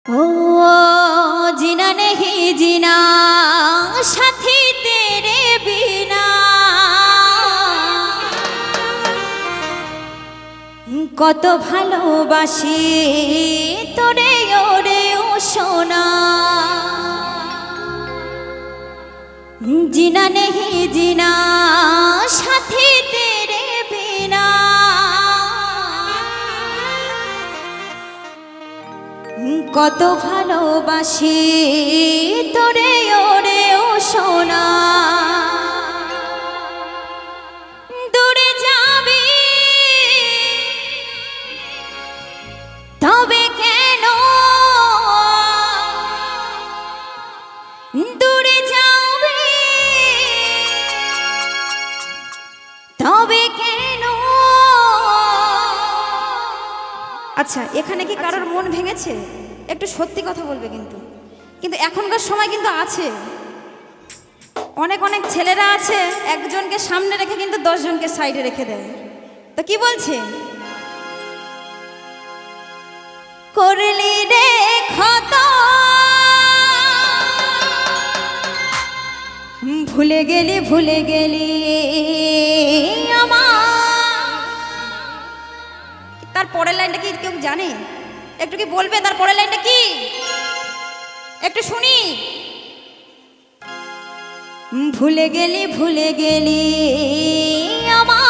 ओ जीना नहीं जीना साथी तेरे बिना কত ভালোবাসি তোরে ওরে ও সোনা जीना नहीं जीना साथी तेरे बिना কত ভালোবাসি তোরে ওরে ও সোনা দূরে যাবি তবে কেন দূরে যাবি তবে কেন। আচ্ছা এখানে কি কারোর মন ভেঙেছে? একটু সত্যি কথা বলবে কিন্তু কিন্তু এখনকার সময় কিন্তু আছে অনেক অনেক ছেলেরা আছে একজনকে সামনে রেখে কিন্তু 10 জনকে সাইডে রেখে দেয়। তো কি বলছে? করলি রে ক্ষত ভুলে গেলি আমার। তার পরের লাইনটা কি কেউ জানে? একটু কি বলবে তার পরের লাইনটা কি? একটু শুনি। ভুলে গেলি আমার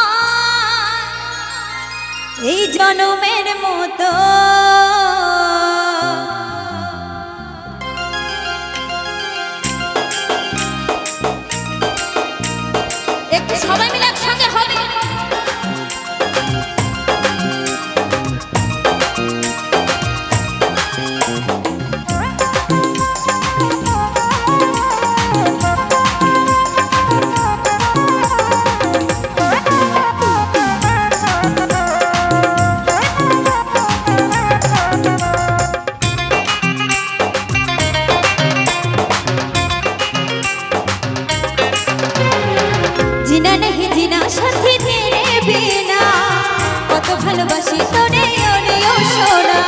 এই জনমের মতো একটু সবাই মিলে একসঙ্গে হবে। जीना नहीं जीना साथी तेरे बिना কত ভালোবাসি তোরে ওরে ও সোনা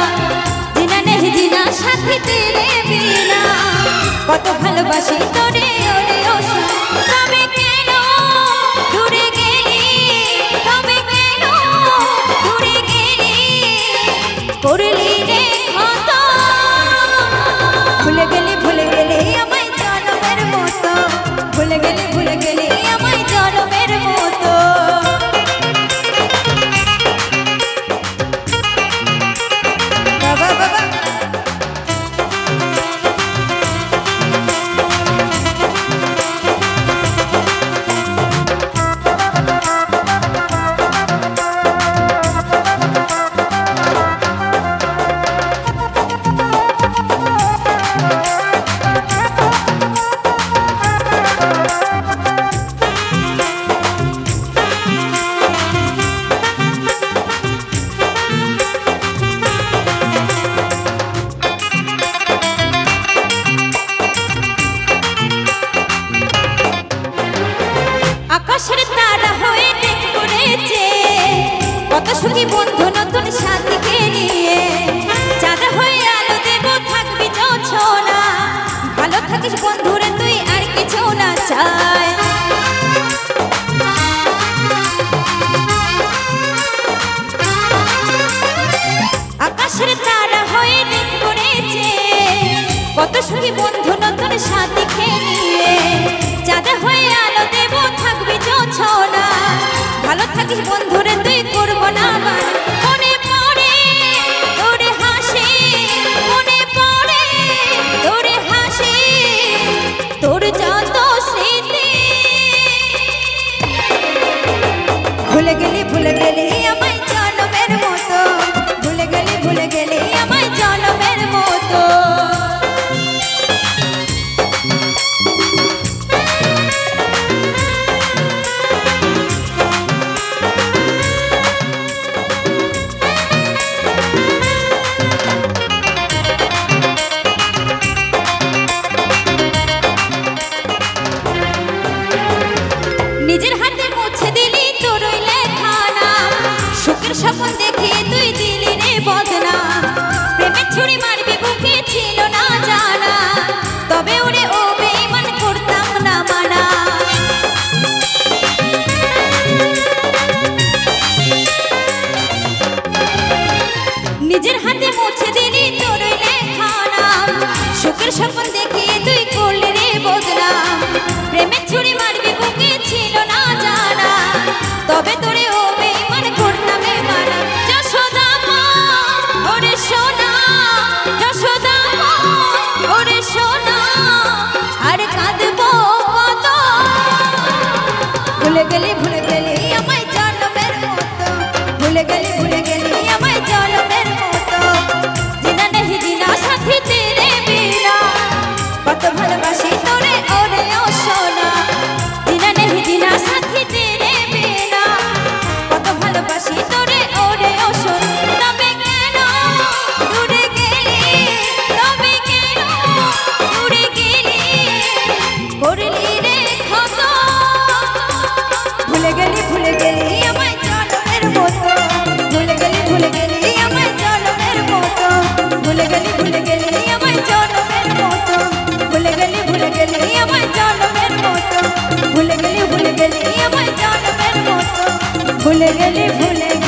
जीना नहीं जीना साथी तेरे बिना কত ভালোবাসি তোরে ওরে ও সোনা তবে কেন দূরে গেলি তবে কেন দূরে গেলি করলি রে ক্ষত ভুলে গেলি আমায় জনমের মতো ভুলে গেলি আমায় জনমের মতো। বাবা বাবা আকাশের তারা হয়ে দেখ করেছে কত সুখী বন্ধু নতুন সাথীকে নিয়ে চাঁদা হয়ে আলো দেব থাকবি জোছনা ভালো থাকিস বন্ধুরে তুই আর কিছু না চাই। আকাশের তারা হয়ে দেখ করেছে কত সুখী বন্ধু নতুন সাথীকে নিয়ে চাঁদা হয়ে আলো দেব থাকবি জোছনা ভালো থাকিস বন্ধুরে তুই করবো না মনে পড়ে তোরে হাসি মনে পড়ে তোরে হাসি তোর যত স্মৃতি ভুলে গেলি আমায় জনমের মতো ভুলে গেলি আমায় জনমের মতো। সুখের স্বপ্ন দেখিয়ে তুই করলি রে বদনাম প্রেমের ছুরি মারবি বুকে ছিল না জানা তবে তোরে ও বেঈমান করতাম মানা যশোদা মা ওরে সোনা যশোদা মা ওরে সোনা আর কাঁদবো কত ভুলে গেলি আমায় জন্মের মতো ভুলে গেলি আমায় জন্মের মতো জিনা নেহি জিনা সাথী তেরে বিনা কত ভালোবাসি তোরে ওরে ও সোনা জিনা নেহি জিনা সাথী তেরে বিনা কত ভালোবাসি তোরে ওরে ও সোনা তবে কেন দূরে গেলি তবে কেন দূরে গেলি করলি রে ক্ষত ভুলে গেলি আমায় জন্মের মতো ভুলে গেলি আমায় জন্মের মতো ভুলে গেলি আমায় জন্মের মতো ভুলে গেলি আমায় জন্মের মতো ভুলে গেলি আমায় জন্মের মতো ভুলে গেলি